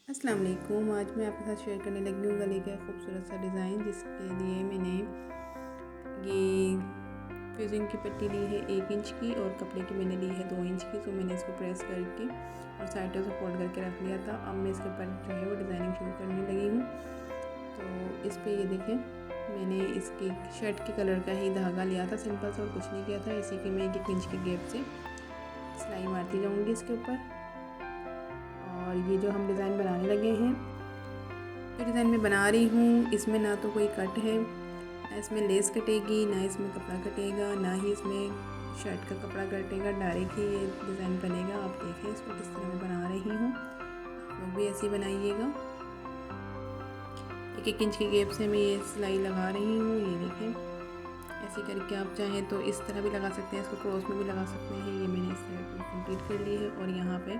अस्सलाम वालेकुम। आज मैं आपके साथ शेयर करने लगी हूँ गले का खूबसूरत सा डिज़ाइन, जिसके लिए मैंने ये फ्यूजिंग की पट्टी ली है 1 इंच की और कपड़े की मैंने ली है 2 इंच की। तो मैंने इसको प्रेस करके और साइडों से फोल्ड करके रख लिया था। अब मैं इसके ऊपर जो है वो डिज़ाइनिंग शुरू करने लगी हूँ। तो इस पर ये देखें, मैंने इसके शर्ट के कलर का ही धागा लिया था सिंपल सा और कुछ नहीं किया था। इसी की मैं 1 इंच के गैप से सिलाई मारती जाऊँगी इसके ऊपर। और ये जो हम डिज़ाइन बनाने लगे हैं, जो डिज़ाइन मैं बना रही हूँ, इसमें ना तो कोई कट है, ना इसमें लेस कटेगी, ना इसमें कपड़ा कटेगा, ना ही इसमें शर्ट का कपड़ा कटेगा। डायरेक्ट ही ये डिज़ाइन बनेगा। आप देखें इसको किस तरह मैं बना रही हूँ, आप लोग भी ऐसे ही बनाइएगा। 1 इंच के गैप से मैं ये सिलाई लगा रही हूँ। ये देखें, ऐसे करके आप चाहें तो इस तरह भी लगा सकते हैं, इसको क्रॉस में भी लगा सकते हैं। ये मैंने इस तरह कंप्लीट कर ली है और यहाँ पे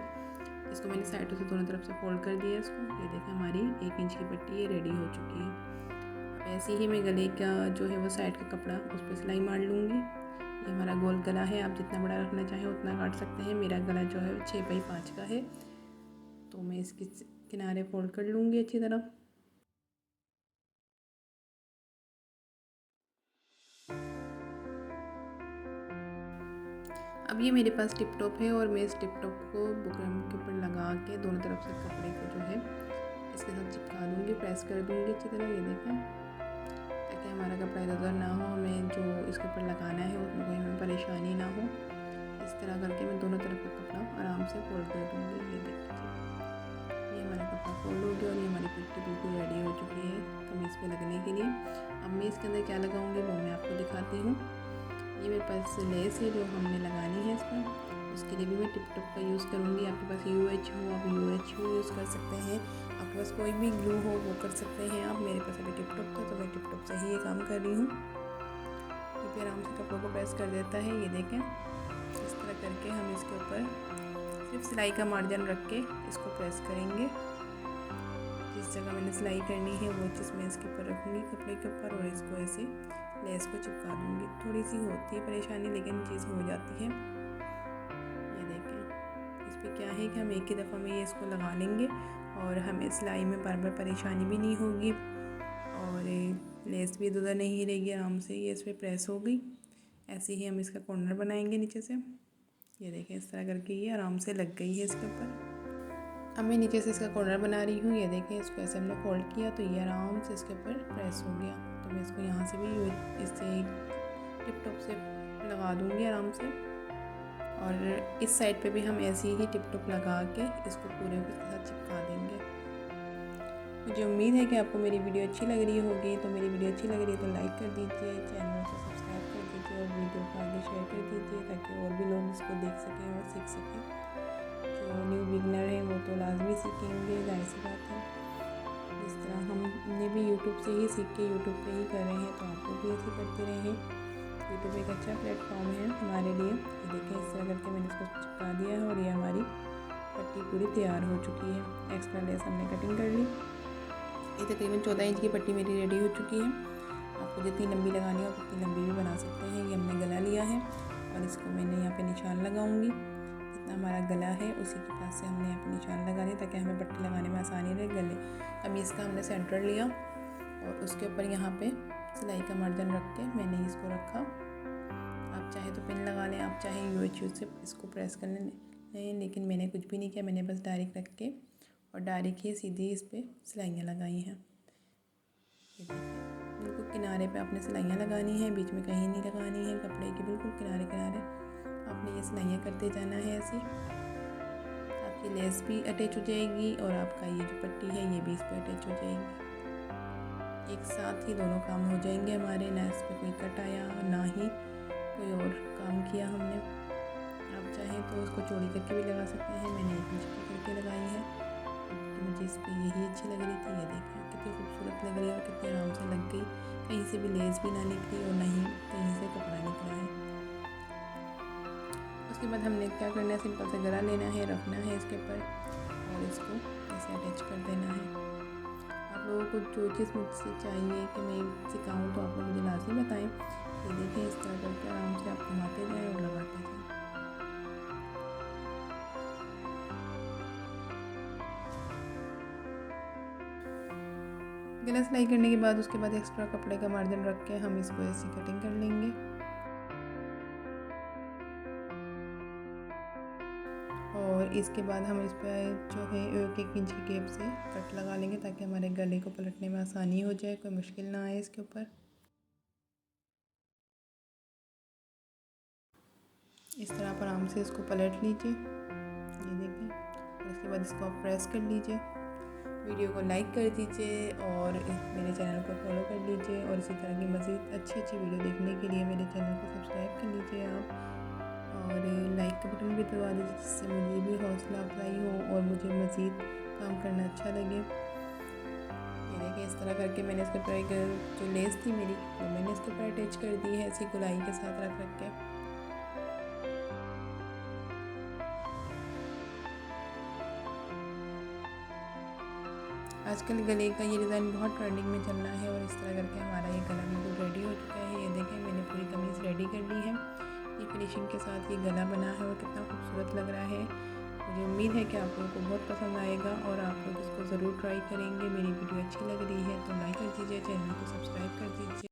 इसको मैंने साइडों से दोनों तरफ से फोल्ड कर दिया इसको। ये देखें, हमारी 1 इंच की पट्टी ये रेडी हो चुकी है। ऐसे ही मैं गले का जो है वो साइड का कपड़ा उस पर सिलाई मार लूँगी। ये हमारा गोल गला है, आप जितना बड़ा रखना चाहें उतना काट सकते हैं। मेरा गला जो है 6x5 का है, तो मैं इसके किनारे फोल्ड कर लूँगी अच्छी तरह। अब ये मेरे पास टिप टॉप है और मैं इस टिप टॉप को बुकरम के ऊपर लगा के दोनों तरफ से कपड़े को जो है इसके साथ चिपका दूँगी, प्रेस कर दूँगी अच्छी तरह। ये देखें, ताकि हमारा कपड़ा इधर उधर ना हो, हमें जो इसके ऊपर लगाना है उसमें कोई हमें परेशानी ना हो। इस तरह करके मैं दोनों तरफ का कपड़ा आराम से फोल्ड कर दूँगी। ये देखिए, ये हमारा कपड़ा फोल्ड हो गया और ये हमारी पट्टी बिल्कुल रेडी हो चुकी है कमीज़ पे लगने के लिए। अब मैं इसके अंदर क्या लगाऊँगी वो मैं आपको दिखाती हूँ। ये मेरे पास लेस है जो हमने लगानी है इसमें, उसके लिए भी मैं टिप टॉप का यूज़ करूँगी। आपके पास UH हो, आप UH यूज़ कर सकते हैं। आपके पास कोई भी ग्लू हो वो कर सकते हैं आप। मेरे पास अभी टिप टॉप था तो मैं टिप टॉप से ही ये काम कर रही हूँ। ये भी आराम से कपड़ों को प्रेस कर देता है। ये देखें, इस तरह करके हम इसके ऊपर सिर्फ सिलाई का मार्जिन रख के इसको प्रेस करेंगे। जिस जगह मैंने सिलाई करनी है वो चीज़ मैं इसके ऊपर रखूँगी कपड़े के ऊपर और इसको ऐसे लेस को चिपका दूँगी। थोड़ी सी होती है परेशानी, लेकिन चीज़ हो जाती है। ये देखें, इस पर क्या है कि हम एक ही दफ़ा में ये इसको लगा लेंगे और हमें सिलाई में बार बार परेशानी भी नहीं होगी और लेस भी इधर नहीं रहेगी। आराम से ये इस पर प्रेस हो गई। ऐसे ही हम इसका कॉर्नर बनाएंगे नीचे से। ये देखें, इस तरह करके ये आराम से लग गई है इसके ऊपर। अब मैं नीचे से इसका कॉर्नर बना रही हूँ। ये देखें, इसको ऐसे हमने फोल्ड किया तो ये आराम से इसके ऊपर प्रेस हो गया। तो मैं इसको यहाँ से भी इससे टिप टॉप से लगा दूँगी आराम से। और इस साइड पे भी हम ऐसे ही टिप टॉप लगा के इसको पूरे के साथ चिपका देंगे। मुझे उम्मीद है कि आपको मेरी वीडियो अच्छी लग रही होगी। तो मेरी वीडियो अच्छी लग रही है तो लाइक कर दीजिए, चैनल को सब्सक्राइब कर दीजिए और वीडियो को आगे शेयर कर दीजिए, ताकि और भी लोग इसको देख सकें और सीख सकें। जो न्यू बिगनर है वो तो लाजमी सीखेंगे, जाहिर सी बात है। जिस तरह हमने भी यूट्यूब से ही सीख के यूट्यूब पे ही कर रहे हैं, तो आप लोग भी ऐसे करते रहें। यूट्यूब एक अच्छा प्लेटफॉर्म है हमारे लिए। ये देखें, इस तरह करके मैंने इसको चिपका दिया है और ये हमारी पट्टी पूरी तैयार हो चुकी है। एक्स्ट्रा लेस हमने कटिंग कर ली। ये तकरीबन 14 इंच की पट्टी मेरी रेडी हो चुकी है। आपको जितनी लंबी लगानी हो आप उतनी लंबी भी बना सकते हैं। ये हमने गला लिया है और इसको मैंने यहाँ पे निशान लगाऊंगी। जितना हमारा गला है उसी के पास से हमने यहाँ पे निशान लगा दिया, ताकि हमें पट्टी लगाने में आसानी रहे। गले कमीज़ का हमने सेंटर लिया और उसके ऊपर यहाँ पे सिलाई का मार्जिन रख के मैंने इसको रखा। आप चाहे तो पिन लगा लें, आप चाहे UH से इसको प्रेस कर लें, लेकिन मैंने कुछ भी नहीं किया। मैंने बस डायरेक्ट रख के और डायरेक्ट ही सीधी इस पर सिलाइयाँ लगाई हैं। ये देखिए, बिल्कुल किनारे पे आपने सिलाइयाँ लगानी है, बीच में कहीं नहीं लगानी है। कपड़े के बिल्कुल किनारे किनारे आपने ये सिलाइयाँ करते जाना है। ऐसे आपकी लेस भी अटैच हो जाएगी और आपका ये जो पट्टी है ये भी इस पर अटैच हो जाएगी। एक साथ ही दोनों काम हो जाएंगे हमारे। ना इस पर कोई कट आया, ना ही कोई और काम किया हमने। आप चाहें तो उसको चौड़ी करके भी लगा सकते हैं। मैंने 1 इंच की करके लगाई है, तो मुझे इस पर यही अच्छी लग रही थी। ये देखें कितनी खूबसूरत लग रही है और कितनी आराम से लग गई। कहीं से भी लेस भी ना निकली और ना ही कहीं से कपड़ा निकला है। उसके बाद हमने क्या करना है, सिंपल से गला लेना है, रखना है इसके ऊपर और इसको ऐसे अटैच कर देना है। आप लोगों को जो चीज़ मुझसे चाहिए कि मैं सिखाऊं तो आप लोग मुझे लाजमी बताएं। ये देखें, इस तरह करके आराम से आप घुमाते जाएं और लगाते जाएं। गला सिलाई करने के बाद उसके बाद एक्स्ट्रा कपड़े का मार्जिन रख के हम इसको ऐसी कटिंग कर लेंगे। और इसके बाद हम इस पर जो है 1 इंच की गैप से कट लगा लेंगे ताकि हमारे गले को पलटने में आसानी हो जाए, कोई मुश्किल ना आए इसके ऊपर। इस तरह आप आराम से इसको पलट लीजिए, ये देखें। और इसके बाद इसको आप प्रेस कर लीजिए। वीडियो को लाइक कर दीजिए और मेरे चैनल को फॉलो कर लीजिए। और इसी तरह की मज़ीद अच्छी वीडियो देखने के लिए मेरे चैनल को सब्सक्राइब कर लीजिए आप, और लाइक का बटन भी दबा दीजिए जिससे मुझे भी हौसला अफजाई हो और मुझे मज़ीद काम करना अच्छा लगे। ये देखिए, इस तरह करके मैंने इसके ऊपर एक जो लेस थी मेरी वो मैंने इसके ऊपर अटैच कर दी है ऐसी गोलाई के साथ रख के। आजकल गले का ये डिज़ाइन बहुत ट्रेंडिंग में चल रहा है। और इस तरह करके हमारा ये गला बिल्कुल रेडी हो चुका है। ये देखें, मैंने पूरी कमीज़ रेडी कर ली है। ये फिनिशिंग के साथ ये गला बना है और कितना खूबसूरत लग रहा है। मुझे उम्मीद है कि आप लोगों को बहुत पसंद आएगा और आप लोग इसको ज़रूर ट्राई करेंगे। मेरी वीडियो अच्छी लग रही है तो लाइक कर दीजिए, चैनल को सब्सक्राइब कर दीजिए।